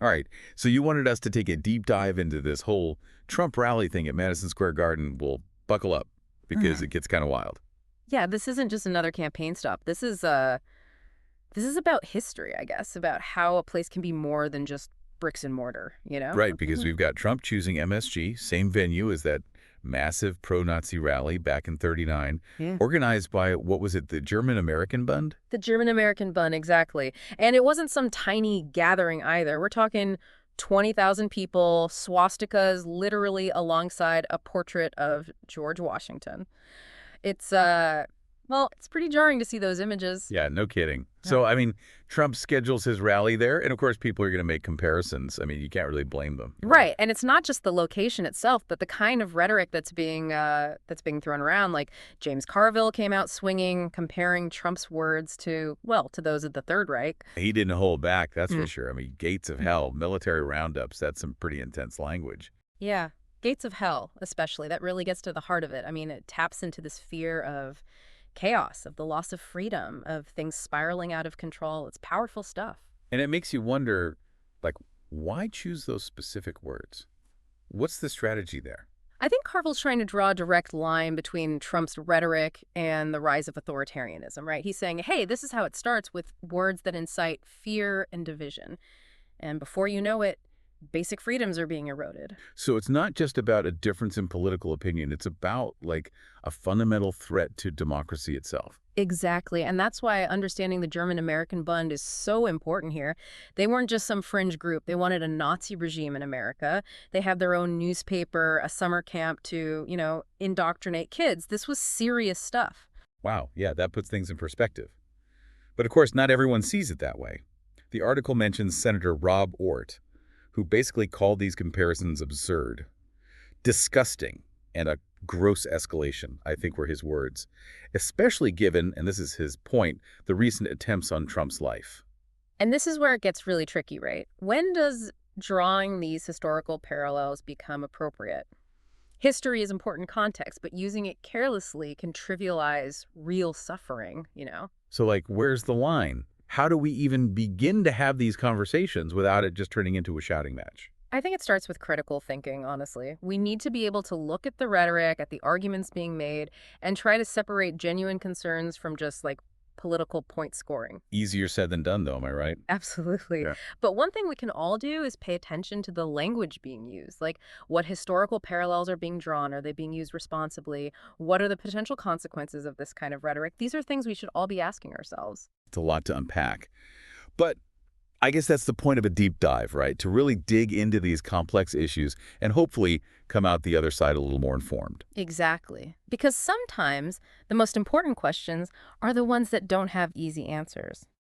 All right, so you wanted us to take a deep dive into this whole Trump rally thing at Madison Square Garden. Well, buckle up because Mhm. it gets kind of wild. Yeah, this isn't just another campaign stop. This is about history, I guess, about how a place can be more than just bricks and mortar, you know? Right, because we've got Trump choosing MSG, same venue as that massive pro-Nazi rally back in '39, Yeah. organized by, what was it, the German-American Bund? The German American bun, exactly. And it wasn't some tiny gathering either. We're talking 20,000 people, swastikas literally alongside a portrait of George Washington. It's well, it's pretty jarring to see those images. Yeah, no kidding. Yeah. So, I mean, Trump schedules his rally there, and of course people are going to make comparisons. I mean, you can't really blame them, right? Right, and it's not just the location itself, but the kind of rhetoric that's being thrown around. Like James Carville came out swinging, comparing Trump's words to, well, to those of the Third Reich. He didn't hold back, that's for Mm. sure. I mean, gates of hell, military roundups, that's some pretty intense language. Yeah, gates of hell, especially. That really gets to the heart of it. I mean, it taps into this fear of chaos, of the loss of freedom, of things spiraling out of control. It's powerful stuff. And it makes you wonder, like, why choose those specific words? What's the strategy there? I think Carville's trying to draw a direct line between Trump's rhetoric and the rise of authoritarianism, right? He's saying, hey, this is how it starts with words that incite fear and division. And before you know it, basic freedoms are being eroded. So it's not just about a difference in political opinion. It's about, like, a fundamental threat to democracy itself. Exactly. And that's why understanding the German American Bund is so important here. They weren't just some fringe group. They wanted a Nazi regime in America. They have their own newspaper, a summer camp to, indoctrinate kids. This was serious stuff. Wow, yeah, that puts things in perspective. But of course, not everyone sees it that way. The article mentions Senator Rob Ort, who basically called these comparisons absurd, disgusting, and a gross escalation, I think were his words, especially given, and this is his point, the recent attempts on Trump's life. And this is where it gets really tricky, right? When does drawing these historical parallels become appropriate? History is important context, but using it carelessly can trivialize real suffering. So, like, where's the line? How do we even begin to have these conversations without it just turning into a shouting match? I think it starts with critical thinking, honestly. We need to be able to look at the rhetoric, at the arguments being made, and try to separate genuine concerns from just like political point scoring. Easier said than done, though, am I right? Absolutely. Yeah. But one thing we can all do is pay attention to the language being used. Like, what historical parallels are being drawn? Are they being used responsibly? What are the potential consequences of this kind of rhetoric? These are things we should all be asking ourselves. It's a lot to unpack. But I guess that's the point of a deep dive, right? To really dig into these complex issues and hopefully come out the other side a little more informed. Exactly. Because sometimes the most important questions are the ones that don't have easy answers.